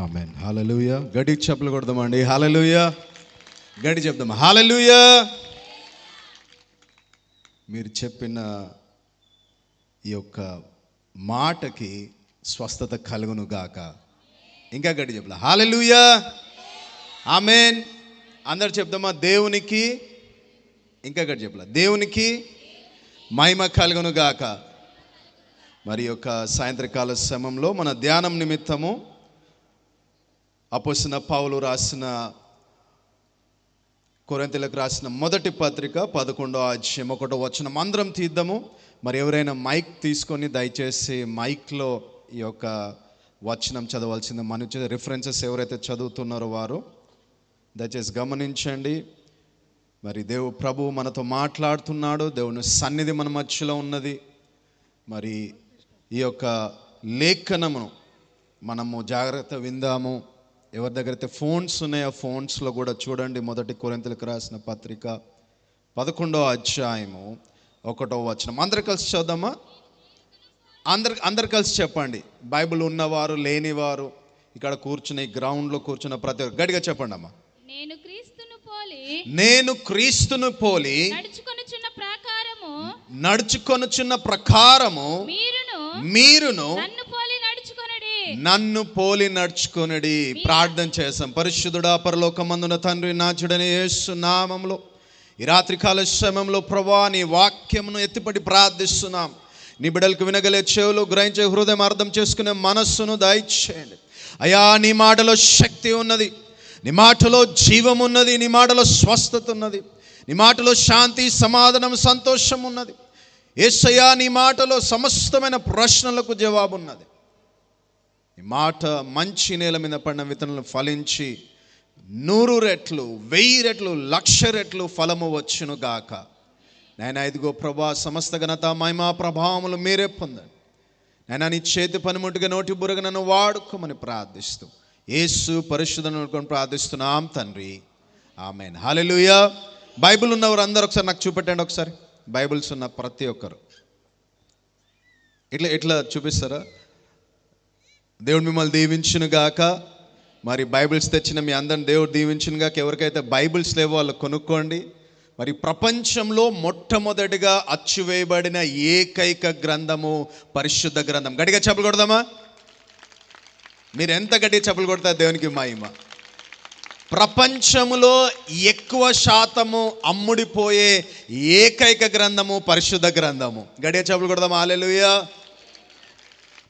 ఆమేన్. హల్లెలూయా. గడి చప్పలు కొడదామండి. హల్లెలూయా. గడి చెప్దాం. హల్లెలూయా. మీరు చెప్పిన ఈ యొక్క మాటకి స్వస్థత కలుగును గాక. ఇంకా గడి చెప్పలే. హల్లెలూయా. ఆమేన్. అందరు చెప్దామా? దేవునికి, ఇంకా గడి చెప్పలే, దేవునికి మహిమ కలుగును గాక. మరి యొక్క సాయంత్రకాల సమయంలో మన ధ్యానం నిమిత్తము అపోస్తలుడైన పౌలు రాసిన కొరింథీయులకు రాసిన మొదటి పత్రిక 11వ అధ్యాయం 1వ వచనం అందరం తీద్దాము. మరి ఎవరైనా మైక్ తీసుకొని దయచేసి మైక్లో ఈ యొక్క వచనం చదవాల్సింది. మన రిఫరెన్సెస్ ఎవరైతే చదువుతున్నారో వారు దయచేసి గమనించండి. మరి ప్రభు మనతో మాట్లాడుతున్నాడు. దేవుని సన్నిధి మన మధ్యలో ఉన్నది. మరి ఈ యొక్క లేఖనమును మనము జాగ్రత్త విందాము. ఎవరి దగ్గర అయితే ఫోన్స్ ఉన్నాయో ఫోన్స్లో కూడా చూడండి. మొదటి కొరింథీయులకు రాసిన పత్రిక 11వ అధ్యాయము 1వ వచనం అందరు కలిసి చూద్దామా? అందరు కలిసి చెప్పండి. బైబిల్ ఉన్నవారు లేనివారు ఇక్కడ కూర్చుని గ్రౌండ్లో కూర్చున్న ప్రతి ఒక్కరు గట్టిగా చెప్పండి అమ్మా. నేను క్రీస్తును పోలి నడుచుకొనుచున్న ప్రకారము మీరును నన్ను పోలి నడుచుకొనుడి. ప్రార్థన చేస్తాం. పరిశుద్ధుడా పరలోకమందున తండ్రి, నాజుడైన యేసు నామములో ఈ రాత్రికాల సమయంలో ప్రభువా నీ వాక్యమును ఎత్తిపడి ప్రార్థిస్తున్నాం. నీ బిడ్డలకు వినగలే చెవులు, గ్రహించే హృదయం, అర్థం చేసుకునే మనస్సును దయచేయండి అయ్యా. నీ మాటలో శక్తి ఉన్నది, నీ మాటలో జీవం ఉన్నది, నీ మాటలో స్వస్థత ఉన్నది, నీ మాటలో శాంతి, సమాధానం, సంతోషం ఉన్నది. యేసయ్యా నీ మాటలో సమస్తమైన ప్రశ్నలకు జవాబు ఉన్నది. ఈ మాట మంచి నేల మీద పడిన విత్తనాలను ఫలించి 100 రెట్లు, 1000 రెట్లు, 1,00,000 రెట్లు ఫలము వచ్చును గాక. నాయనా ఇదిగో ప్రభా, సమస్త ఘనత, మహిమ, ప్రభావములు మీరే పొందండి. నాయనా నీ చేతి పనిముట్టుగా నోటి బురగ నన్ను వాడుకోమని ప్రార్థిస్తూ యేసు పరిశుద్ధను ప్రార్థిస్తున్నాం తండ్రి. ఆమేన్. హల్లెలూయా. బైబిల్ ఉన్నవారు అందరూ ఒకసారి నాకు చూపెట్టండి. ఒకసారి బైబిల్స్ ఉన్న ప్రతి ఒక్కరు ఇట్లా చూపిస్తారా? దేవుడు మిమ్మల్ని దీవించును గాక. మరి బైబిల్స్ తెచ్చిన మీ అందరిని దేవుడు దీవించును గాక. ఎవరికైతే బైబిల్స్ లేవో వాళ్ళు కొనుక్కోండి. మరి ప్రపంచంలో మొట్టమొదటిగా అచ్చువేయబడిన ఏకైక గ్రంథము పరిశుద్ధ గ్రంథం. గట్టిగా చప్పలు కొడదామా? మీరు ఎంత గట్టిగా చప్పలు కొడతారు దేవునికి మహిమ. ప్రపంచంలో ఎక్కువ శాతము అమ్ముడిపోయే ఏకైక గ్రంథము పరిశుద్ధ గ్రంథము. గట్టిగా చప్పలు కొడదామా? హల్లెలూయా.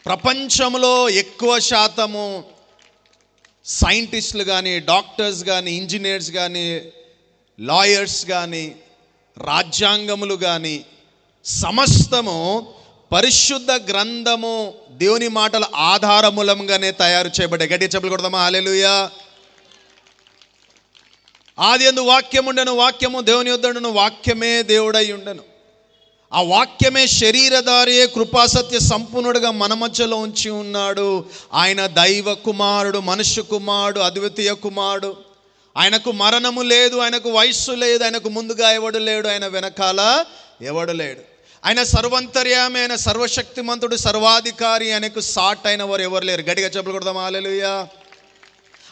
ప్రపంచంలో ఎక్కువ శాతము సైంటిస్టులు కానీ, డాక్టర్స్ కానీ, ఇంజనీర్స్ కానీ, లాయర్స్ కానీ, రాజ్యాంగములు కానీ సమస్తము పరిశుద్ధ గ్రంథము దేవుని మాటల ఆధారమూలంగానే తయారు చేయబడ్డాయి. గట్టిగా చెప్పులు కొడదామా? హల్లెలూయా. ఆదియందు వాక్యం ఉండెను, వాక్యము దేవుని యొద్ద ఉండెను, వాక్యమే దేవుడై ఉండెను. ఆ వాక్యమే శరీరధారియే కృపాసత్య సంపూర్ణుడుగా మన మధ్యలో ఉంచి ఉన్నాడు. ఆయన దైవ కుమారుడు, మనుష్య కుమారుడు, అద్వితీయ కుమారుడు. ఆయనకు మరణము లేదు, ఆయనకు వయస్సు లేదు, ఆయనకు ముందుగా ఎవడు లేడు, ఆయన వెనకాల ఎవడు లేడు. ఆయన సర్వంతర్యామి, ఆయన సర్వశక్తిమంతుడు, సర్వాధికారి, ఆయనకు సాట్ అయిన వారు ఎవరు లేరు. గట్టిగా చెప్పులు కొడదాం. హల్లెలూయా.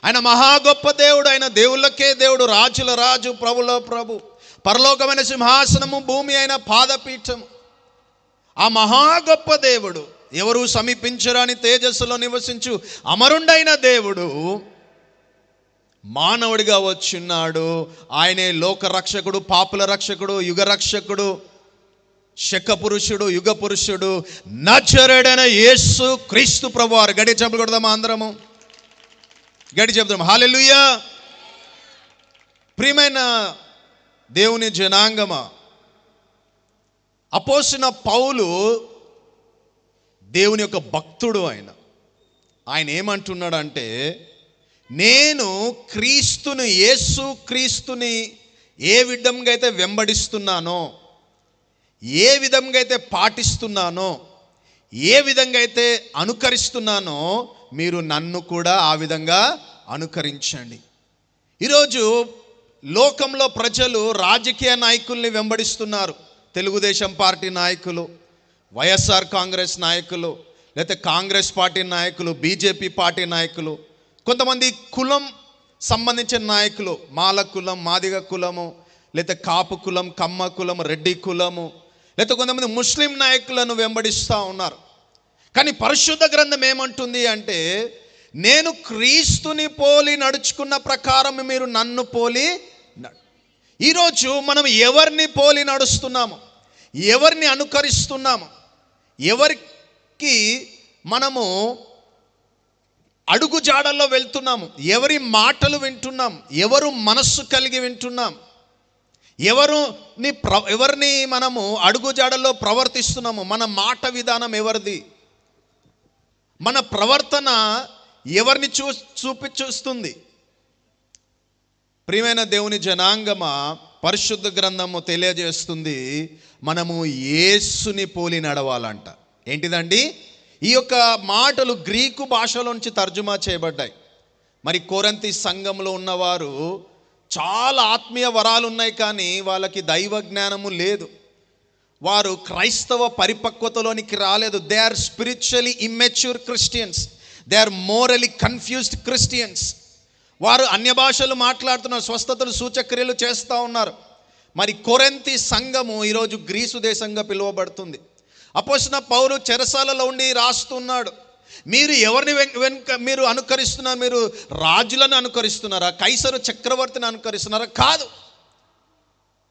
ఆయన మహా గొప్ప దేవుడు, ఆయన దేవుళ్ళకే దేవుడు, రాజుల రాజు, ప్రభుల ప్రభు. పరలోకమైన సింహాసనము, భూమి అయిన పాదపీఠము. ఆ మహా గొప్ప దేవుడు, ఎవరు సమీపించరాని తేజస్సులో నివసించు అమరుండైన దేవుడు మానవుడిగా వచ్చున్నాడు. ఆయనే లోక రక్షకుడు, పాపుల రక్షకుడు, యుగ రక్షకుడు, శక పురుషుడు, యుగ పురుషుడు, నజరేయుడైన యేసు క్రీస్తు ప్రభువారు. గడి చెప్పులు కొడదామా? అందరము గడి చెప్దాం. హల్లెలూయా. ప్రియమైన దేవుని జనాంగమా, అపోస్తలుడైన పౌలు దేవుని యొక్క భక్తుడు. ఆయన ఏమంటున్నాడంటే, నేను క్రీస్తుని, యేసు క్రీస్తుని ఏ విధంగా అయితే వెంబడిస్తున్నానో, ఏ విధంగా అయితే పాటిస్తున్నానో, ఏ విధంగా అయితే అనుకరిస్తున్నానో మీరు నన్ను కూడా ఆ విధంగా అనుకరించండి. ఈరోజు లోకంలో ప్రజలు రాజకీయ నాయకుల్ని వెంబడిస్తున్నారు. తెలుగుదేశం పార్టీ నాయకులు, వైఎస్ఆర్ కాంగ్రెస్ నాయకులు, లేకపోతే కాంగ్రెస్ పార్టీ నాయకులు, బీజేపీ పార్టీ నాయకులు, కొంతమంది కులం సంబంధించిన నాయకులు, మాల కులం, మాదిగ కులము, లేదా కాపు కులం, కమ్మ కులం, రెడ్డి కులము, లేదా కొంతమంది ముస్లిం నాయకులను వెంబడిస్తూ ఉన్నారు. కానీ పరిశుద్ధ గ్రంథం ఏమంటుంది అంటే, నేను క్రీస్తుని పోలి నడుచుకున్న ప్రకారం మీరు నన్ను పోలి. ఈరోజు మనం ఎవరిని పోలి నడుస్తున్నాము, ఎవరిని అనుకరిస్తున్నాము, ఎవరికి మనము అడుగు జాడల్లో వెళ్తున్నాము, ఎవరి మాటలు వింటున్నాం, ఎవరు మనస్సు కలిగి వింటున్నాం, ఎవరిని మనము అడుగు జాడల్లో ప్రవర్తిస్తున్నాము, మన మాట విధానం ఎవరిది, మన ప్రవర్తన ఎవరిని చూస్తుంది. ప్రియమైన దేవుని జనాంగమా, పరిశుద్ధ గ్రంథము తెలియజేస్తుంది మనము యేసుని పోలి నడవాలంట. ఏంటిదండి? ఈ యొక్క మాటలు గ్రీకు భాషలోంచి తర్జుమా చేయబడ్డాయి. మరి కొరింథీ సంఘంలో ఉన్నవారు చాలా ఆత్మీయ వరాలు ఉన్నాయి, కానీ వాళ్ళకి దైవ జ్ఞానము లేదు. వారు క్రైస్తవ పరిపక్వతలోనికి రాలేదు. They are spiritually immature Christians, they are morally confused Christians. వారు అన్య భాషలు మాట్లాడుతున్నారు, స్వస్థతలు సూచక్రియలు చేస్తూ ఉన్నారు. మరి కొరింథీ సంఘము ఈరోజు గ్రీసు దేశంగా పిలువబడుతుంది. అపోస్తలుడైన పౌలు చెరసాలలో ఉండి రాస్తున్నాడు, మీరు ఎవరిని మీరు అనుకరిస్తున్నారు? మీరు రాజులను అనుకరిస్తున్నారా? కైసరు చక్రవర్తిని అనుకరిస్తున్నారా? కాదు,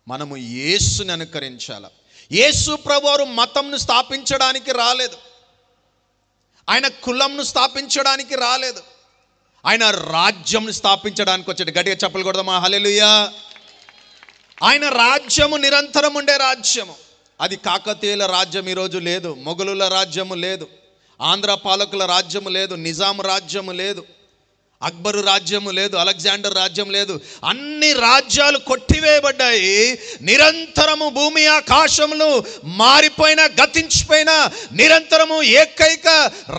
మనము యేసుని అనుకరించాలి. యేసు ప్రభువారు మతంను స్థాపించడానికి రాలేదు, ఆయన కులంను స్థాపించడానికి రాలేదు, ఆయన రాజ్యంను స్థాపించడానికి వచ్చాడు. గట్టిగా చప్పలు కొడదామా? హల్లెలూయా. ఆయన రాజ్యము నిరంతరం ఉండే రాజ్యము. అది కాకతీయుల రాజ్యం ఈరోజు లేదు, మొఘలుల రాజ్యము లేదు, ఆంధ్ర పాలకుల రాజ్యము లేదు, నిజాం రాజ్యము లేదు, అక్బరు రాజ్యము లేదు, అలెగ్జాండర్ రాజ్యం లేదు. అన్ని రాజ్యాలు కొట్టివేయబడ్డాయి. నిరంతరము భూమి ఆకాశములు మారిపోయినా గతించిపోయినా నిరంతరము ఏకైక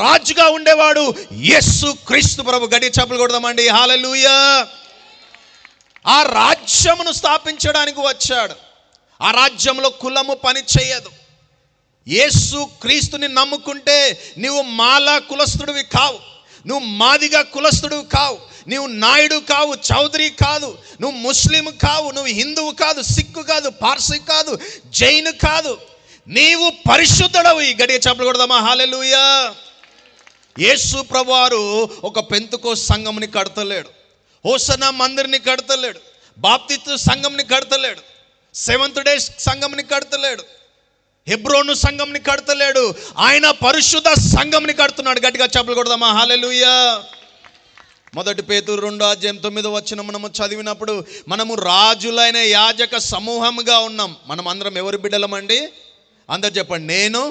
రాజుగా ఉండేవాడు యేసు క్రీస్తు ప్రభు. గట్టిగా చప్పలు కొడదామండి. హల్లెలూయా. ఆ రాజ్యమును స్థాపించడానికి వచ్చాడు. ఆ రాజ్యంలో కులము పని చేయదు. యేసు క్రీస్తుని నమ్ముకుంటే నీవు మాలా కులస్తుడివి కావు, నువ్వు మాదిగా కులస్తుడివి కావు, నువ్వు నాయుడు కావు, చౌదరి కాదు, నువ్వు ముస్లిం కావు, నువ్వు హిందువు కాదు, సిక్కు కాదు, పార్సీ కాదు, జైను కాదు, నీవు పరిశుద్ధుడవు. ఈ గడియ చప్పలు కొడదామా? హల్లెలూయా. యేసు ప్రభువారు ఒక పెంతెకోస్తు సంఘంని కడతలేడు, హోసన్నా మందిర్ని కడతలేడు, బాప్తిస్తు సంఘంని కడతలేడు, సెవెంత్ డే సంఘంని కడతలేడు, హెబ్రోను సంఘంని కడతలేడు. ఆయన పరిశుద్ధ సంఘంని కడుతున్నాడు. గట్టిగా చప్పలు కొడదామా? హల్లెలూయా. 1 పేతురు 2:9 మనము చదివినప్పుడు, మనము రాజులైన యాజక సమూహంగా ఉన్నాం. మనం అందరం ఎవరి బిడ్డలమండి? అందరు చెప్పండి. నేను,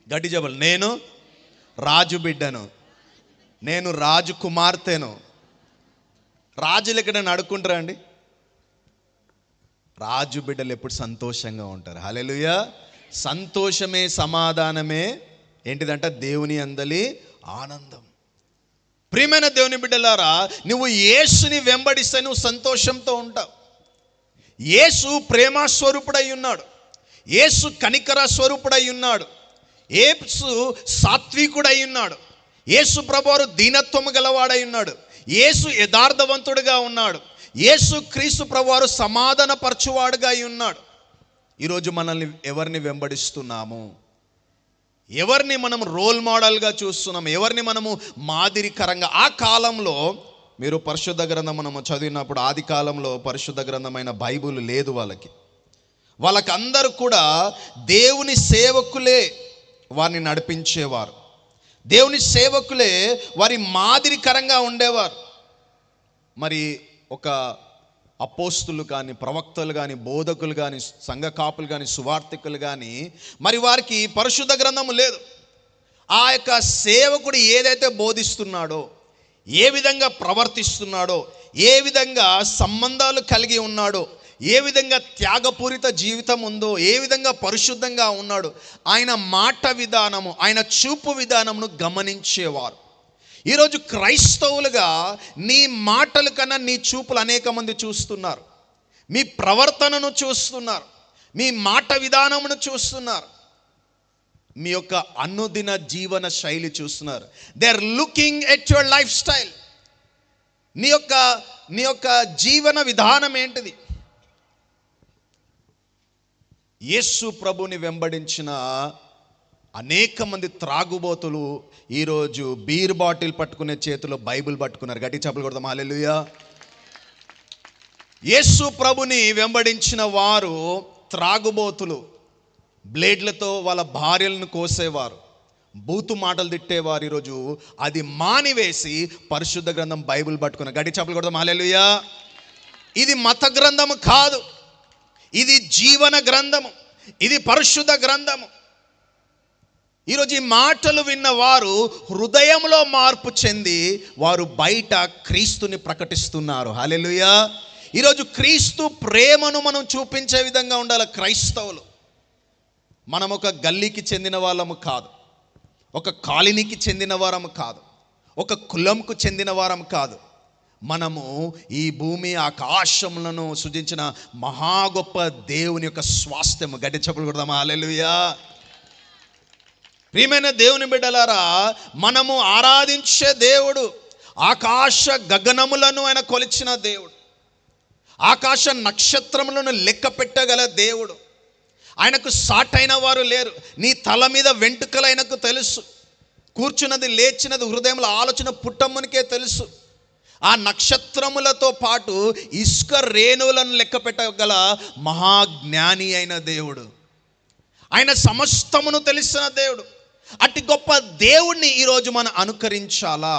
గట్టి చెప్పండి, నేను రాజు బిడ్డను, నేను రాజు కుమార్తెను. రాజులు ఎక్కడైనా అడుక్కుంటారా అండి? రాజు బిడ్డలు ఎప్పుడు సంతోషంగా ఉంటారు. హల్లెలూయా. సంతోషమే సమాధానమే ఏంటిదంట? దేవుని అందలి ఆనందం. ప్రియమైన దేవుని బిడ్డలారా, నువ్వు యేసుని వెంబడిస్తే నువ్వు సంతోషంతో ఉంటావు. యేసు ప్రేమ స్వరూపుడై ఉన్నాడు, యేసు కనికర స్వరూపుడై ఉన్నాడు, యేసు సాత్వికుడై ఉన్నాడు, యేసు ప్రభువారు దీనత్వము గలవాడై ఉన్నాడు, యేసు యథార్థవంతుడిగా ఉన్నాడు, యేసు క్రీస్తు ప్రభువారు సమాధాన పరచువాడుగా ఉన్నాడు. ఈరోజు మనల్ని ఎవరిని వెంబడిస్తున్నాము? ఎవరిని మనం రోల్ మోడల్గా చూస్తున్నాము? ఎవరిని మనము మాదిరికరంగా? ఆ కాలంలో మీరు పరిశుద్ధ గ్రంథం మనము చదివినప్పుడు, ఆది కాలంలో పరిశుద్ధ గ్రంథమైన బైబిల్ లేదు వాళ్ళకి అందరూ కూడా దేవుని సేవకులే వారిని నడిపించేవారు, దేవుని సేవకులే వారి మాదిరికరంగా ఉండేవారు. మరి ఒక అపోస్తులు కానీ, ప్రవక్తలు కానీ, బోధకులు కానీ, సంఘ కాపులు కానీ, సువార్థికులు కానీ, మరి వారికి పరిశుద్ధ గ్రంథము లేదు. ఆ యొక్క సేవకుడు ఏదైతే బోధిస్తున్నాడో, ఏ విధంగా ప్రవర్తిస్తున్నాడో, ఏ విధంగా సంబంధాలు కలిగి ఉన్నాడో, ఏ విధంగా త్యాగపూరిత జీవితం ఉందో, ఏ విధంగా పరిశుద్ధంగా ఉన్నాడో, ఆయన మాట విధానము, ఆయన చూపు విధానమును గమనించేవారు. ఈరోజు క్రైస్తవులుగా నీ మాటల కన్నా నీ చూపులు అనేక మంది చూస్తున్నారు, మీ ప్రవర్తనను చూస్తున్నారు, మీ మాట విధానమును చూస్తున్నారు, మీ యొక్క అనుదిన జీవన శైలి చూస్తున్నారు. They are looking at your life style. నీ యొక్క జీవన విధానం ఏంటిది? యేసు ప్రభుని వెంబడించిన అనేక మంది త్రాగుబోతులు ఈరోజు బీర్ బాటిల్ పట్టుకునే చేతిలో బైబిల్ పట్టుకున్నారు. గట్టి చప్పలు కొడదాం హల్లెలూయా. యేసు ప్రభుని వెంబడించిన వారు త్రాగుబోతులు, బ్లేడ్లతో వాళ్ళ భార్యలను కోసేవారు, బూతు మాటలు తిట్టేవారు. ఈరోజు అది మానివేసి పరిశుద్ధ గ్రంథం బైబిల్ పట్టుకున్నారు. గట్టి చప్పలు కొడదాం హల్లెలూయా. ఇది మత గ్రంథము కాదు, ఇది జీవన గ్రంథము, ఇది పరిశుద్ధ గ్రంథము. ఈరోజు ఈ మాటలు విన్న వారు హృదయంలో మార్పు చెంది వారు బయట క్రీస్తుని ప్రకటిస్తున్నారు. హల్లెలూయా. ఈరోజు క్రీస్తు ప్రేమను మనం చూపించే విధంగా ఉండాలి క్రైస్తవులు. మనం ఒక గల్లీకి చెందిన వాళ్ళము కాదు, ఒక కాలనీకి చెందిన వారము కాదు, ఒక కులంకు చెందిన వారం కాదు. మనము ఈ భూమి ఆకాశములను సృజించిన మహా గొప్ప దేవుని యొక్క స్వాస్థ్యము. గట్టి చప్పలు కొడదామా హల్లెలూయా. ప్రియమైన దేవుని బిడ్డలారా, మనము ఆరాధించే దేవుడు ఆకాశ గగనములను ఆయన కొలిచిన దేవుడు, ఆకాశ నక్షత్రములను లెక్క పెట్టగల దేవుడు. ఆయనకు సాటైన వారు లేరు. నీ తల మీద వెంట్రుకలు ఆయనకు తెలుసు, కూర్చున్నది లేచినది హృదయంలో ఆలోచన పుట్టమ్మనికే తెలుసు. ఆ నక్షత్రములతో పాటు ఇసుక రేణువులను లెక్క పెట్టగల మహాజ్ఞాని అయిన దేవుడు, ఆయన సమస్తమును తెలిసిన దేవుడు. అట్టి గొప్ప దేవుణ్ణి ఈరోజు మనం అనుకరించాలా?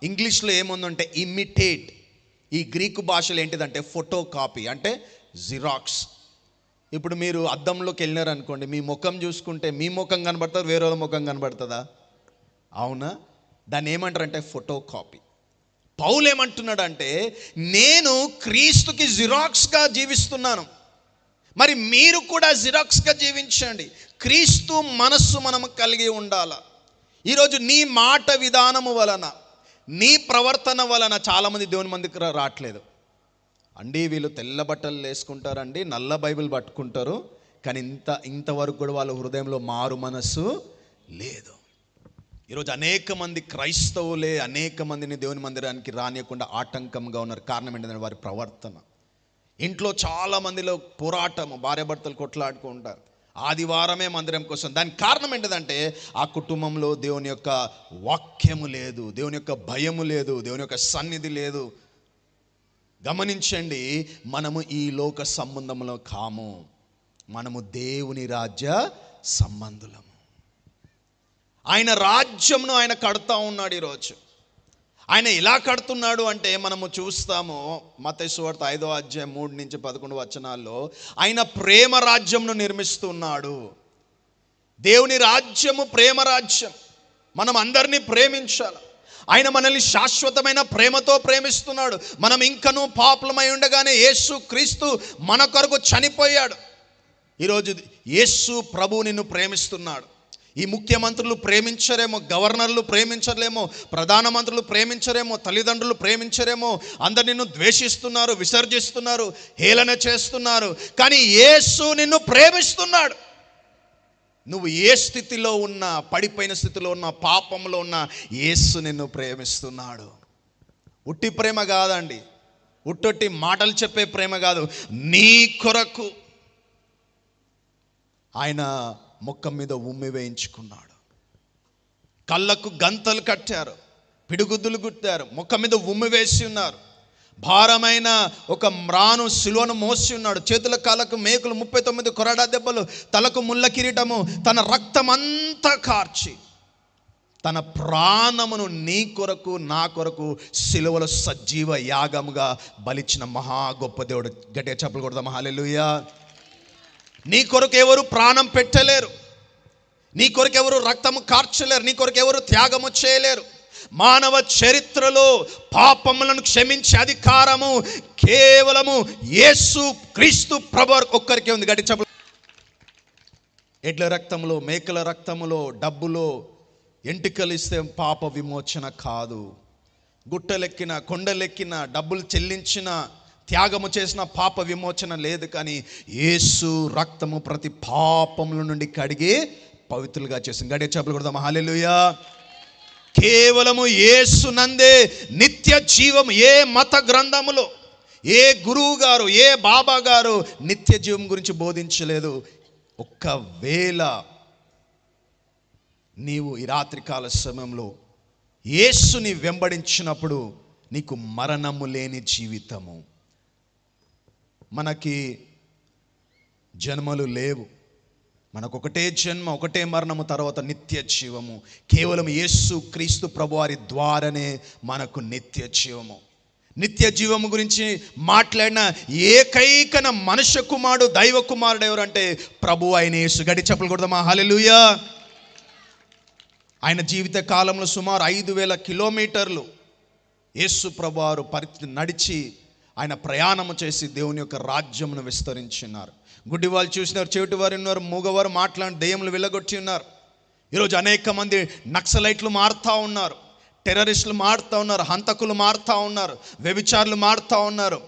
ఇంగ్లీష్లో ఏముందంటే ఇమిటేట్. ఈ గ్రీకు భాషలో ఏంటిదంటే ఫోటో కాపీ, అంటే జిరాక్స్. ఇప్పుడు మీరు అద్దంలోకి వెళ్ళినారనుకోండి, మీ ముఖం చూసుకుంటే మీ ముఖం కనబడుతుంది, వేరే వాళ్ళ ముఖం కనబడుతుందా? అవునా? దాన్ని ఏమంటారంటే ఫోటో కాపీ. పౌలు ఏమంటున్నాడంటే, నేను క్రీస్తుకి జిరాక్స్గా జీవిస్తున్నాను, మరి మీరు కూడా జిరాక్స్గా జీవించండి. క్రీస్తు మనస్సు మనము కలిగి ఉండాల. ఈరోజు నీ మాట విధానము వలన, నీ ప్రవర్తన వలన చాలామంది దేవుని మందికి రావట్లేదు అండి. వీళ్ళు తెల్ల బట్టలు వేసుకుంటారండి, నల్ల బైబిల్ పట్టుకుంటారు, కానీ ఇంతవరకు కూడా వాళ్ళ హృదయంలో మారు మనస్సు లేదు. ఈరోజు అనేక మంది క్రైస్తవులే అనేక మందిని దేవుని మందిరానికి రానియకుండా ఆటంకంగా ఉన్నారు. కారణం ఏంటంటే వారి ప్రవర్తన. ఇంట్లో చాలా మందిలో పోరాటము, భార్యాభర్తలు కొట్లాడుకుంటారు, ఆదివారమే మందిరం కోసం. దానికి కారణం ఏంటంటే ఆ కుటుంబంలో దేవుని యొక్క వాక్యము లేదు, దేవుని యొక్క భయము లేదు, దేవుని యొక్క సన్నిధి లేదు. గమనించండి, మనము ఈ లోక సంబంధంలో కాము, మనము దేవుని రాజ్య సంబంధులము. ఆయన రాజ్యంను ఆయన కడుతూ ఉన్నాడు. ఈరోజు ఆయన ఎలా కడుతున్నాడు అంటే మనము చూస్తాము మత్తయి సువార్త 5వ అధ్యాయం 3-11 వచనాల్లో ఆయన ప్రేమ రాజ్యంను నిర్మిస్తున్నాడు. దేవుని రాజ్యము ప్రేమ రాజ్యం. మనం అందరినీ ప్రేమించాలి. ఆయన మనల్ని శాశ్వతమైన ప్రేమతో ప్రేమిస్తున్నాడు. మనం ఇంకనూ పాపులమై ఉండగానే యేసు క్రీస్తు మన కొరకు చనిపోయాడు. ఈరోజు యేసు ప్రభు నిన్ను ప్రేమిస్తున్నాడు. ఈ ముఖ్యమంత్రులు ప్రేమించరేమో, గవర్నర్లు ప్రేమించలేమో, ప్రధానమంత్రులు ప్రేమించరేమో, తల్లిదండ్రులు ప్రేమించరేమో, అందరు నిన్ను ద్వేషిస్తున్నారు, విసర్జిస్తున్నారు, హేళన చేస్తున్నారు, కానీ యేసు నిన్ను ప్రేమిస్తున్నాడు. నువ్వు ఏ స్థితిలో ఉన్నా, పడిపోయిన స్థితిలో ఉన్నా, పాపంలో ఉన్నా, యేసు నిన్ను ప్రేమిస్తున్నాడు. ఉట్టి ప్రేమ కాదండి, ఉట్టొట్టి మాటలు చెప్పే ప్రేమ కాదు. నీ కొరకు ఆయన ముఖం మీద ఉమ్మి వేయించుకున్నాడు. కళ్ళకు గంతలు కట్టారు, పిడిగుద్దులు గుట్టారు, ముఖం మీద ఉమ్మి వేసి ఉన్నారు. భారమైన ఒక మ్రాను సిలువను మోసి ఉన్నాడు. చేతుల కాళ్ళకు మేకులు 39 కొరడా దెబ్బలు, తలకు ముళ్ళ కిరీటము, తన రక్తమంతా కార్చి తన ప్రాణమును నీ కొరకు నా కొరకు సిలువలో సజీవ యాగముగా బలిచ్చిన మహా గొప్ప దేవుడు. గట్టిగా చప్పలు కొడదాం హల్లెలూయా. నీ కొరకు ఎవరు ప్రాణం పెట్టలేరు, నీ కొరకు ఎవరు రక్తము కార్చలేరు, నీ కొరకు ఎవరు త్యాగము చేయలేరు. మానవ చరిత్రలో పాపములను క్షమించే అధికారము కేవలము యేసు క్రీస్తు ప్రభు ఒక్కరికే ఉంది. గట్టి చెప్పు. ఎడ్ల రక్తములో, మేకల రక్తములో, డబ్బులో ఎంటికలు ఇస్తే పాప విమోచన కాదు. గుట్టలెక్కిన, కొండలెక్కిన, డబ్బులు చెల్లించిన, త్యాగము చేసిన పాప విమోచన లేదు. కానీ యేసు రక్తము ప్రతి పాపముల నుండి కడిగి పవిత్రులుగా చేసింది. గట్టిగా చప్పలు కొడదాం హల్లెలూయా. కేవలము యేసునందే నిత్య జీవం. ఏ మత గ్రంథములో, ఏ గురువు గారు, ఏ బాబా గారు నిత్య జీవం గురించి బోధించలేదు. ఒక్కవేళ నీవు ఈ రాత్రికాల సమయంలో యేసుని వెంబడించినప్పుడు నీకు మరణము లేని జీవితము. మనకి జన్మలు లేవు, మనకొకటే జన్మ, ఒకటే మరణము, తర్వాత నిత్య జీవము. కేవలం యేసు క్రీస్తు ప్రభువారి ద్వారానే మనకు నిత్య జీవము. నిత్య జీవము గురించి మాట్లాడిన ఏకైకన మనుష్య కుమారుడు, దైవ కుమారుడు ఎవరంటే ప్రభు అయిన యేసు. గడి చెప్పులు కొడదామా? హల్లెలూయా. ఆయన జీవిత కాలంలో సుమారు 5,000 కిలోమీటర్లు యేసు ప్రభువారు నడిచి ఆయన ప్రయాణము చేసి దేవుని యొక్క రాజ్యమును విస్తరించినారు. గుడ్డి వాళ్ళు చూసినారు, చెవిటి వారు ఉన్నారు, మూగవారు మాట్లాడి దెయ్యములు వెళ్ళగొట్టి ఉన్నారు. ఈరోజు అనేక మంది నక్సలైట్లు మారుతూ ఉన్నారు, టెర్రరిస్టులు మారుతూ ఉన్నారు, హంతకులు మారుతూ ఉన్నారు, వ్యభిచారులు మారుతూ ఉన్నారు,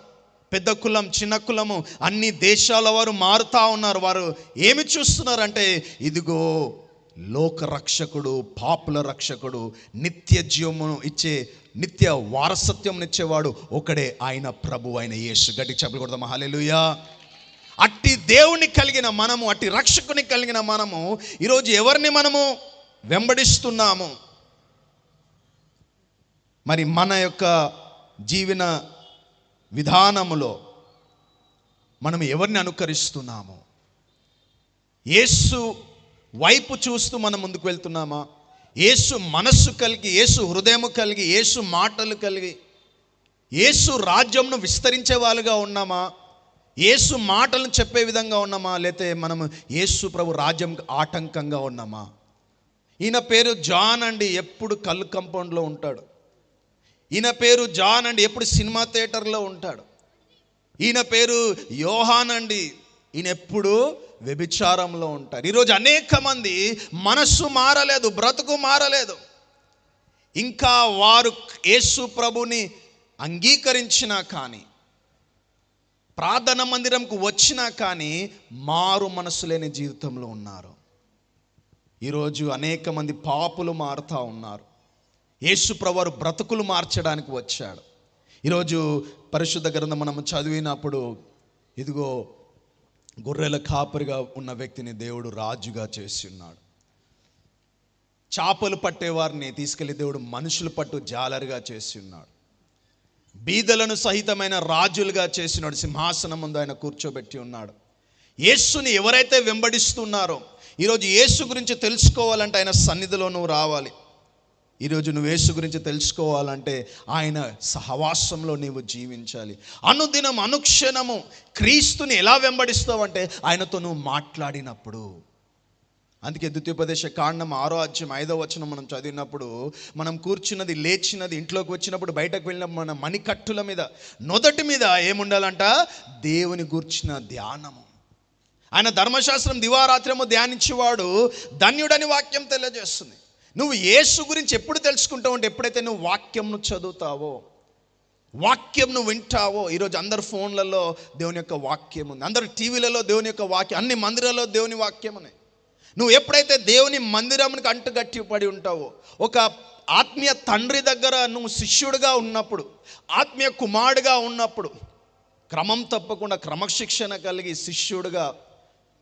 పెద్ద కులం చిన్న కులము అన్ని దేశాల వారు మారుతూ ఉన్నారు. వారు ఏమి చూస్తున్నారంటే, ఇదిగో లోక రక్షకుడు, పాపుల రక్షకుడు, నిత్య జీవమును ఇచ్చే, నిత్య వారసత్యం ఇచ్చేవాడు ఒకడే, ఆయన ప్రభు అయిన యేసు. గట్టిగా చెప్పులు కొడదాం హల్లెలూయా. అట్టి దేవుని కలిగిన మనము, అట్టి రక్షకుని కలిగిన మనము ఈరోజు ఎవరిని మనము వెంబడిస్తున్నాము? మరి మన యొక్క జీవన విధానములో మనం ఎవరిని అనుకరిస్తున్నాము? యేసు వైపు చూస్తూ మనం ముందుకు వెళ్తున్నామా? యేసు మనస్సు కలిగి, యేసు హృదయము కలిగి, యేసు మాటలు కలిగి, యేసు రాజ్యంను విస్తరించే వాళ్ళుగా ఉన్నామా? యేసు మాటలను చెప్పే విధంగా ఉన్నామా? లేతే మనము యేసు ప్రభు రాజ్యం ఆటంకంగా ఉన్నామా? ఈయన పేరు జాన్ అండి, ఎప్పుడు కళ్ళు కంపౌండ్లో ఉంటాడు. ఈయన పేరు జాన్ అండి, ఎప్పుడు సినిమా థియేటర్లో ఉంటాడు. ఈయన పేరు యోహాన్ అండి, ఈయన ఎప్పుడు వ్యభిచారంలో ఉంటారు. ఈరోజు అనేక మంది మనస్సు మారలేదు, బ్రతుకు మారలేదు. ఇంకా వారు యేసు ప్రభుని అంగీకరించినా కానీ, ప్రార్థన మందిరంకు వచ్చినా కానీ మారు మనసు లేని జీవితంలో ఉన్నారు. ఈరోజు అనేక మంది పాపులు మారుతూ ఉన్నారు. యేసు ప్రభువారు బ్రతుకులు మార్చడానికి వచ్చాడు. ఈరోజు పరిశుద్ధ గ్రంథం మనం చదివినప్పుడు, ఇదిగో గొర్రెల కాపరిగా ఉన్న వ్యక్తిని దేవుడు రాజుగా చేసి ఉన్నాడు. చేపలు పట్టేవారిని తీసుకెళ్లి దేవుడు మనుషులు పట్టు జాలరుగా చేసి ఉన్నాడు. బీదలను సహితమైన రాజులుగా చేసినాడు. సింహాసనం ముందు ఆయన కూర్చోబెట్టి ఉన్నాడు. యేసుని ఎవరైతే వెంబడిస్తున్నారో, ఈరోజు యేసు గురించి తెలుసుకోవాలంటే ఆయన సన్నిధిలో నువ్వు రావాలి. ఈరోజు నువ్వు యేసు గురించి తెలుసుకోవాలంటే ఆయన సహవాసంలో నీవు జీవించాలి. అనుదినం అనుక్షణము క్రీస్తుని ఎలా వెంబడిస్తావంటే ఆయనతో నువ్వు మాట్లాడినప్పుడు. అందుకే ద్వితీయోపదేశ కాండం 6వ అధ్యాయం 5వ వచనం మనం చదివినప్పుడు, మనం కూర్చున్నది, లేచినది, ఇంట్లోకి వచ్చినప్పుడు, బయటకు వెళ్ళినప్పుడు మన మణికట్టుల మీద, నొదటి మీద ఏముండాలంట? దేవుని గూర్చిన ధ్యానము. ఆయన ధర్మశాస్త్రం దివారాత్రము ధ్యానించేవాడు ధన్యుడని వాక్యం తెలియజేస్తుంది. నువ్వు యేసు గురించి ఎప్పుడు తెలుసుకుంటావు అంటే, ఎప్పుడైతే నువ్వు వాక్యంను చదువుతావో, వాక్యం నువ్వు వింటావో. ఈరోజు అందరు ఫోన్లలో దేవుని యొక్క వాక్యం ఉంది, అందరు టీవీలలో దేవుని యొక్క వాక్యం, అన్ని మందిరాల్లో దేవుని వాక్యం ఉన్నాయి. నువ్వు ఎప్పుడైతే దేవుని మందిరానికి అంటుగట్టి పడి ఉంటావో, ఒక ఆత్మీయ తండ్రి దగ్గర నువ్వు శిష్యుడిగా ఉన్నప్పుడు, ఆత్మీయ కుమారుడిగా ఉన్నప్పుడు, క్రమం తప్పకుండా క్రమశిక్షణ కలిగి శిష్యుడిగా,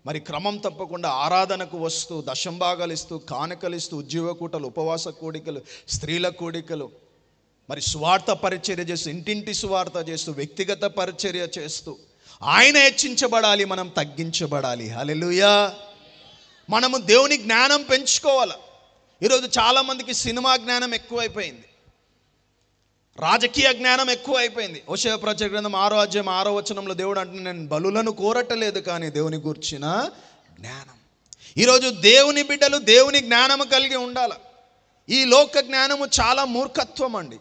మరి క్రమం తప్పకుండా ఆరాధనకు వస్తూ, దశంభాగాలు ఇస్తూ, కానుకలు ఇస్తూ, ఉద్యోగ కూటలు, ఉపవాస కూడికలు, స్త్రీల కూడికలు, మరి సువార్త పరిచర్య చేస్తూ, ఇంటింటి సువార్త చేస్తూ, వ్యక్తిగత పరిచర్య చేస్తూ, ఆయన హెచ్చించబడాలి, మనం తగ్గించబడాలి. హల్లెలూయా. మనము దేవుని జ్ఞానం పెంచుకోవాలి. ఈరోజు చాలామందికి సినిమా జ్ఞానం ఎక్కువైపోయింది, రాజకీయ జ్ఞానం ఎక్కువ అయిపోయింది. హోషేయ ప్రవచన గ్రంథం 6వ అధ్యాయం 6వ వచనంలో దేవుడు అంటే, నేను బలులను కోరటలేదు కానీ దేవుని గూర్చిన జ్ఞానం. ఈరోజు దేవుని బిడ్డలు దేవుని జ్ఞానము కలిగి ఉండాలి. ఈ లోక జ్ఞానము చాలా మూర్ఖత్వం అండి.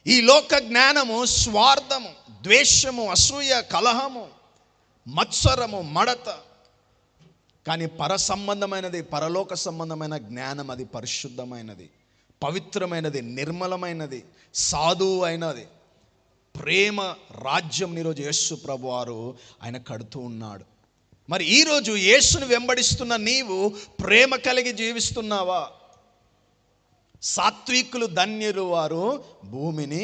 ఈ లోక జ్ఞానము స్వార్థము, ద్వేషము, అసూయ, కలహము, మత్సరము, మడత. కానీ పర సంబంధమైనది, పరలోక సంబంధమైన జ్ఞానం అది పరిశుద్ధమైనది, పవిత్రమైనది, నిర్మలమైనది, సాధువు అయినది. ప్రేమ రాజ్యం ఈరోజు యేసు ప్రభువారు ఆయన కడుతూ ఉన్నాడు. మరి ఈరోజు యేసుని వెంబడిస్తున్న నీవు ప్రేమ కలిగి జీవిస్తున్నావా? సాత్వికులు ధన్యులు, వారు భూమిని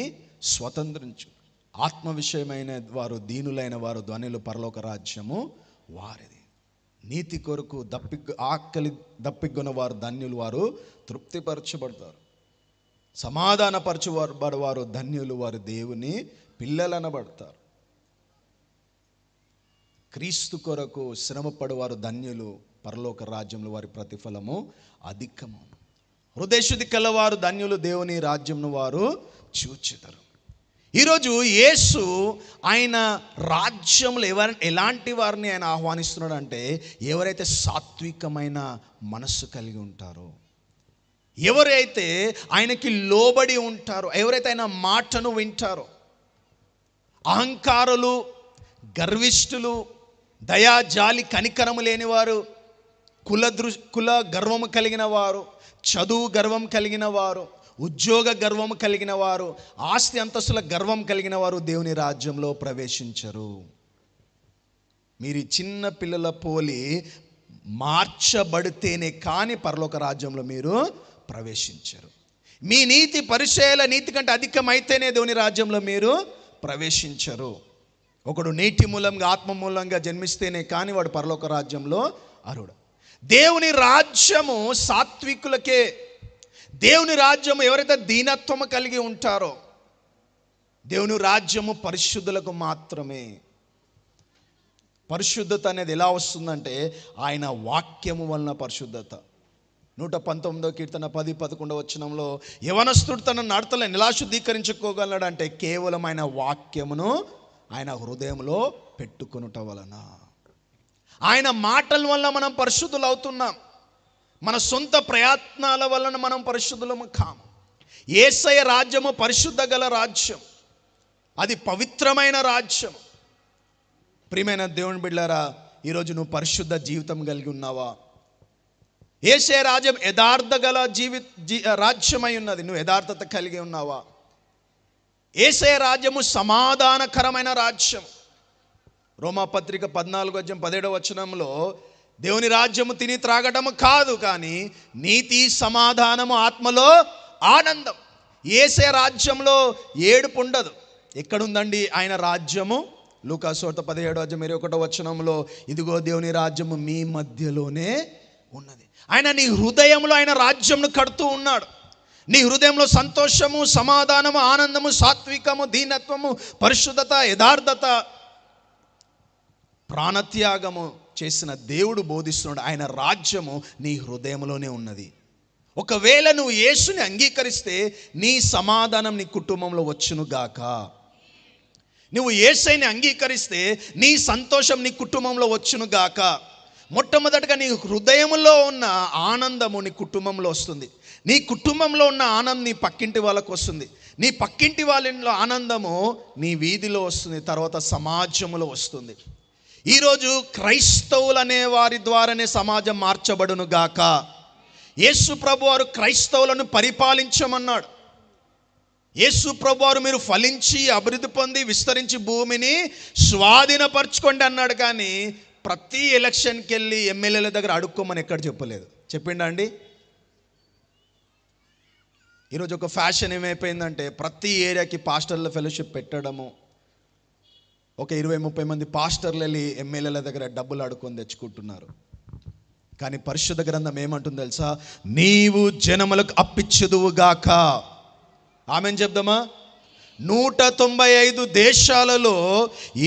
స్వతంత్రించు. ఆత్మ విషయమైన వారు, దీనులైన వారు ధన్యులు, పరలోక రాజ్యము వారిది. నీతి కొరకు ఆకలి దప్పిగొన్న వారు ధన్యులు, వారు తృప్తిపరచబడతారు. సమాధానపరచుబడవారు ధన్యులు, వారు దేవుని పిల్లలనబడతారు. క్రీస్తు కొరకు శ్రమపడవారు ధన్యులు, పరలోక రాజ్యంలో వారి ప్రతిఫలము అధికము. హృదయశుద్ధి కలవారు ధన్యులు, దేవుని రాజ్యంను వారు చూచెదరు. ఈరోజు యేసు ఆయన రాజ్యంలో ఎలాంటి వారిని ఆయన ఆహ్వానిస్తున్నాడు అంటే, ఎవరైతే సాత్వికమైన మనస్సు కలిగి ఉంటారో, ఎవరైతే ఆయనకి లోబడి ఉంటారో, ఎవరైతే ఆయన మాటను వింటారో. అహంకారులు, గర్విష్ఠులు, దయా జాలి కనికరము లేనివారు, కుల గర్వము కలిగిన వారు, చదువు గర్వం కలిగిన వారు, ఉద్యోగ గర్వం కలిగిన వారు, ఆస్తి అంతస్తుల గర్వం కలిగిన వారు దేవుని రాజ్యంలో ప్రవేశించరు. మీరు చిన్న పిల్లల పోలి మార్చబడితేనే కానీ పరలోక రాజ్యంలో మీరు ప్రవేశించరు. మీ నీతి పరిచయాల నీతి కంటే అధికమైతేనే దేవుని రాజ్యంలో మీరు ప్రవేశించరు. ఒకడు నీటి మూలంగా ఆత్మ మూలంగా జన్మిస్తేనే కానీ వాడు పరలోక రాజ్యంలో అర్హుడు. దేవుని రాజ్యము సాత్వికులకే. దేవుని రాజ్యము ఎవరైతే దీనత్వము కలిగి ఉంటారో, దేవుని రాజ్యము పరిశుద్ధులకు మాత్రమే. పరిశుద్ధత అనేది ఎలా వస్తుందంటే ఆయన వాక్యము వలన పరిశుద్ధత. 119వ కీర్తన 10-11 వచనంలో, యవనస్తుడు తన నడతలను ఎలా శుద్ధీకరించుకోగలడంటే కేవలం ఆయన వాక్యమును ఆయన హృదయంలో పెట్టుకొనుట వలన. ఆయన మాటల వల్ల మనం పరిశుద్ధులు అవుతున్నాం. మన సొంత ప్రయత్నాల వలన మనం పరిశుద్ధులము కాము. యేసయ్య రాజ్యము పరిశుద్ధ గల రాజ్యం, అది పవిత్రమైన రాజ్యం. ప్రియమైన దేవుని బిడ్డలారా, ఈరోజు నువ్వు పరిశుద్ధ జీవితం కలిగి ఉన్నావా? యేసయ్య రాజ్యం యథార్థ గల రాజ్యమై ఉన్నది. నువ్వు యథార్థత కలిగి ఉన్నావా? యేసయ్య రాజ్యము సమాధానకరమైన రాజ్యం. రోమాపత్రిక 14:17 వచనంలో, దేవుని రాజ్యము తిని త్రాగటము కాదు, కానీ నీతి, సమాధానము, ఆత్మలో ఆనందం. యేసయ్య రాజ్యంలో ఏడుపు ఉండదు. ఎక్కడుందండి ఆయన రాజ్యము? లూకాసు వార్త 17:21 వచనంలో, ఇదిగో దేవుని రాజ్యము మీ మధ్యలోనే ఉన్నది. ఆయన నీ హృదయంలో ఆయన రాజ్యంను కడుతూ ఉన్నాడు. నీ హృదయంలో సంతోషము, సమాధానము, ఆనందము, సాత్వికము, దీనత్వము, పరిశుద్ధత, యథార్థత, ప్రాణత్యాగము చేసిన దేవుడు బోధిస్తున్నాడు. ఆయన రాజ్యము నీ హృదయంలోనే ఉన్నది. ఒకవేళ నువ్వు యేసుని అంగీకరిస్తే నీ సమాధానం నీ కుటుంబంలో వచ్చును గాక. నువ్వు యేసయ్యని అంగీకరిస్తే నీ సంతోషం నీ కుటుంబంలో వచ్చును గాక. మొట్టమొదటిగా నీ హృదయంలో ఉన్న ఆనందము నీ కుటుంబంలో వస్తుంది. నీ కుటుంబంలో ఉన్న ఆనందం నీ పక్కింటి వాళ్ళకు వస్తుంది. నీ పక్కింటి వాళ్ళలో ఆనందము నీ వీధిలో వస్తుంది, తర్వాత సమాజంలో వస్తుంది. ఈరోజు క్రైస్తవులు అనే వారి ద్వారానే సమాజం మార్చబడును గాక. యేసు ప్రభు వారు క్రైస్తవులను పరిపాలించమన్నాడు. యేసు ప్రభు వారు మీరు ఫలించి అభివృద్ధి పొంది విస్తరించి భూమిని స్వాధీనపరచుకోండి అన్నాడు. కానీ ప్రతి ఎలక్షన్కి వెళ్ళి ఎమ్మెల్యేల దగ్గర అడుక్కోమని ఎక్కడ చెప్పలేదు. చెప్పిండా అండి? ఈరోజు ఒక ఫ్యాషన్ ఏమైపోయిందంటే, ప్రతి ఏరియాకి పాస్టర్ల ఫెలోషిప్ పెట్టడము. ఒక 20-30 మంది పాస్టర్లు వెళ్ళి ఎమ్మెల్యేల దగ్గర డబ్బులు అడుక్కొని తెచ్చుకుంటున్నారు. కానీ పరిశుద్ధ గ్రంథం ఏమంటుంది తెలుసా? నీవు జనములకు అప్పిచ్చుదువుగాక. ఆమెన్ చెప్దామా? 195 దేశాలలో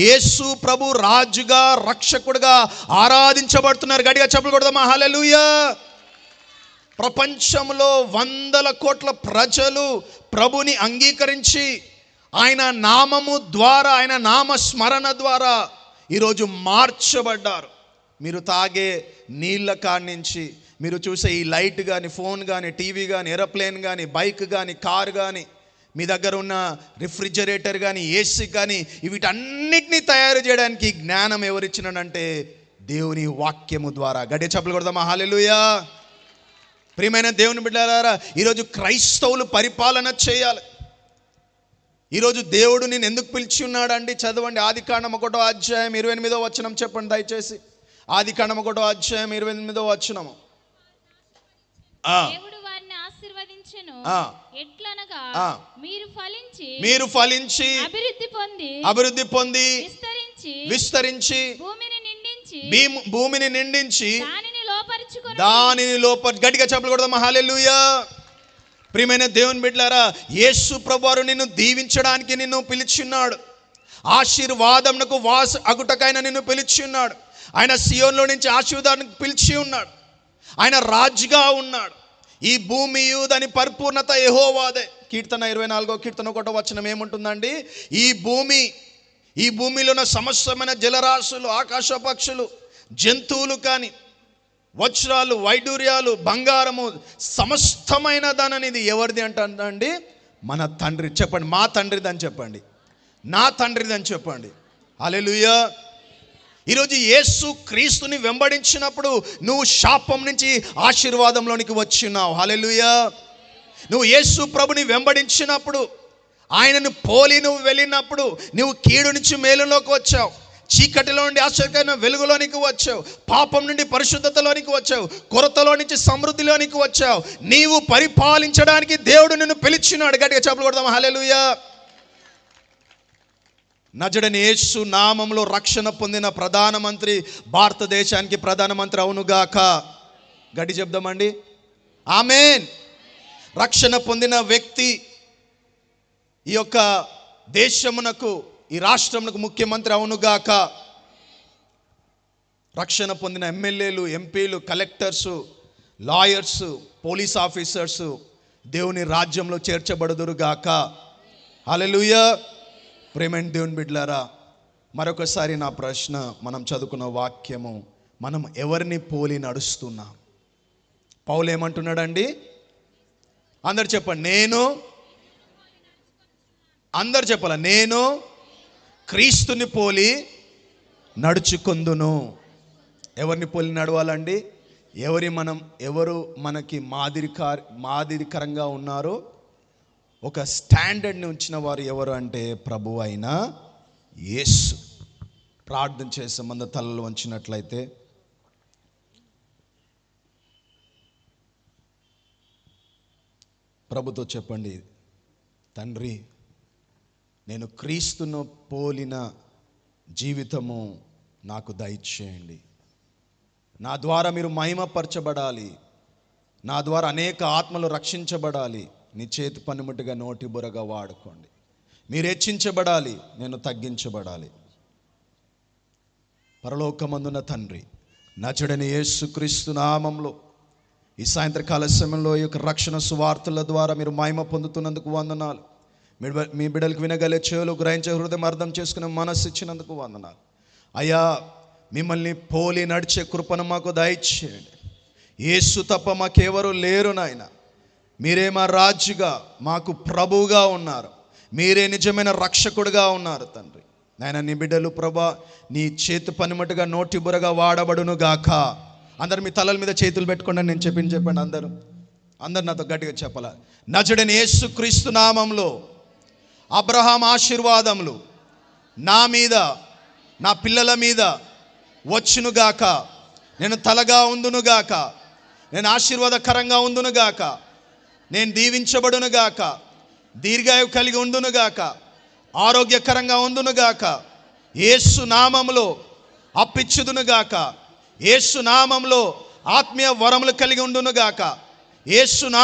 యేసు ప్రభు రాజుగా, రక్షకుడుగా ఆరాధించబడుతున్నారు. గట్టిగా చప్పట్లు కొడదామా? హల్లెలూయా. ప్రపంచంలో 100 కోట్ల ప్రజలు ప్రభుని అంగీకరించి ఆయన నామము ద్వారా, ఆయన నామ స్మరణ ద్వారా ఈరోజు మార్చబడ్డారు. మీరు తాగే నీళ్ళ కాడి నుంచి, మీరు చూసే ఈ లైట్ కానీ, ఫోన్ కానీ, టీవీ కానీ, ఏరోప్లేన్ కానీ, బైక్ కానీ, కార్ కానీ, మీ దగ్గర ఉన్న రిఫ్రిజిరేటర్ కానీ, ఏసీ కానీ, వీటన్నిటినీ తయారు చేయడానికి జ్ఞానం ఎవరిచ్చినాడంటే దేవుని వాక్యము ద్వారా. గట్టిగా చప్పట్లు కొడదామా? హల్లెలూయా. ప్రియమైన దేవుని బిడ్డలారా, ఈరోజు క్రైస్తవులు పరిపాలన చేయాలి. ఈరోజు దేవుడు నేను ఎందుకు పిలిచి ఉన్నాడండి? చదవండి, ఆదికాండం 1వ అధ్యాయం 28వ వచనం చెప్పండి దయచేసి. ఆదికాండం 1వ అధ్యాయం 28వ వచనము. దేవుడు వారిని ఆశీర్వదించెను, ఎట్లనగా మీరు ఫలించి అభివృద్ధి పొంది విస్తరించి భూమిని నిండించి దానిని గట్టిగా చెప్పకూడదు. హల్లెలూయా. ప్రియమైన దేవుని బిడ్డలారా, యేసు ప్రభువారు నిన్ను దీవించడానికి నిన్ను పిలిచున్నాడు. ఆశీర్వాదమునకు వాస అగుటకైన నిన్ను పిలిచున్నాడు. ఆయన సియోనులో నుంచి ఆశీర్వాదానికి పిలిచి ఉన్నాడు. ఆయన రాజుగా ఉన్నాడు. ఈ భూమియు దాని పరిపూర్ణత యెహోవాదే. కీర్తన 24వ కీర్తన 1వ వచనం ఏముంటుందండి? ఈ భూమిలో ఉన్న సమస్తమైన జలరాశులు, ఆకాశ పక్షులు, జంతువులు కానీ, వజ్రాలు, వైడూర్యాలు, బంగారము, సమస్తమైన దానిని ఇది ఎవరిది అంటుందండి? మన తండ్రి. చెప్పండి, మా తండ్రిదని చెప్పండి, నా తండ్రిదని చెప్పండి. హల్లెలూయా. ఈరోజు యేసు క్రీస్తుని వెంబడించినప్పుడు నువ్వు శాపం నుంచి ఆశీర్వాదంలోనికి వచ్చినావు. హల్లెలూయా. నువ్వు యేసు ప్రభుని వెంబడించినప్పుడు, ఆయనను పోలి నువ్వు వెళ్ళినప్పుడు నువ్వు కీడు నుంచి మేలులోకి వచ్చావు. చీకటిలో నుండి ఆశ్చర్యకరమైన వెలుగులోనికి వచ్చావు. పాపం నుండి పరిశుద్ధతలోనికి వచ్చావు. కొరతలో నుంచి సమృద్ధిలోనికి వచ్చావు. నీవు పరిపాలించడానికి దేవుడు నిన్ను పిలిచినాడు. గట్టిగా చప్పట్లు కొడదాం. హల్లెలూయా. నజరుడైన యేసు నామములో రక్షణ పొందిన ప్రధానమంత్రి, భారతదేశానికి ప్రధానమంత్రి అవునుగాక. గట్టి చెప్దామండి, ఆమేన్. రక్షణ పొందిన వ్యక్తి ఈ యొక్క దేశమునకు, ఈ రాష్ట్రమునకు ముఖ్యమంత్రి అవునుగాక. రక్షణ పొందిన ఎమ్మెల్యేలు, ఎంపీలు, కలెక్టర్సు, లాయర్సు, పోలీస్ ఆఫీసర్సు దేవుని రాజ్యంలో చేర్చబడుదురుగాక. హల్లెలూయా. ప్రేమైన దేవుని బిడ్డలారా, మరొకసారి నా ప్రశ్న, మనం చదువుకున్న వాక్యము, మనం ఎవరిని పోలి నడుస్తున్నాం? పౌలు ఏమంటున్నాడండి? అందరు చెప్పండి, అందరు చెప్పాల, నేను క్రీస్తుని పోలి నడుచుకొందును. ఎవరిని పోలి నడవాలండి? ఎవరు మనకి మాదిరికరంగా ఉన్నారో, ఒక స్టాండర్డ్ని ఉంచిన వారు ఎవరు అంటే ప్రభు అయిన యేసు. ప్రార్థన చేసే మంద తలలు వంచినట్లయితే, ప్రభుతో చెప్పండి, తండ్రి, నేను క్రీస్తును పోలిన జీవితము నాకు దయచేయండి. నా ద్వారా మీరు మహిమపరచబడాలి. నా ద్వారా అనేక ఆత్మలు రక్షించబడాలి. నీ చేతి పనిముట్టుగా నోటి బురగా వాడుకోండి. మీరు హెచ్చించబడాలి, నేను తగ్గించబడాలి. పరలోకమందున తండ్రి, నజరుడైన యేసుక్రీస్తు నామములో ఈ సాయంత్రకాల సమయంలో ఈ యొక్క రక్షణ సువార్తల ద్వారా మీరు మహిమ పొందుతున్నందుకు వందనాలు. మీ బిడ్డలకు వినగలే చెవులు, గ్రహించే హృదయం, అర్థం చేసుకునే మనస్సు ఇచ్చినందుకు వందనాలు. అయ్యా, మిమ్మల్ని పోలి నడిచే కృపను మాకు దయచేయండి. యేసు తప్ప మాకెవరు లేరు నాయన. మీరే మా రాజుగా, మాకు ప్రభువుగా ఉన్నారు. మీరే నిజమైన రక్షకుడుగా ఉన్నారు తండ్రి. నాయన, నీ బిడ్డలు ప్రభా నీ చేతి పనిమట్టుగా నోటి బురగా వాడబడును గాక. అందరు మీ తలల మీద చేతులు పెట్టుకోండి. నేను చెప్పండి. అందరు నాతో గట్టిగా చెప్పాల. నజరుడైన యేసుక్రీస్తు నామములో అబ్రహాం ఆశీర్వాదములు నా మీద, నా పిల్లల మీద వచ్చునుగాక. నేను తలగా ఉందునుగాక. నేను ఆశీర్వాదకరంగా ఉందునుగాక. నేను దీవించబడునుగాక. దీర్ఘాయువు కలిగి ఉందునుగాక. ఆరోగ్యకరంగా ఉందునుగాక. యేసు నామములో అప్పిచ్చుదునుగాక. యేసు నామములో ఆత్మీయ వరములు కలిగి ఉండునుగాక. యేసు నామములో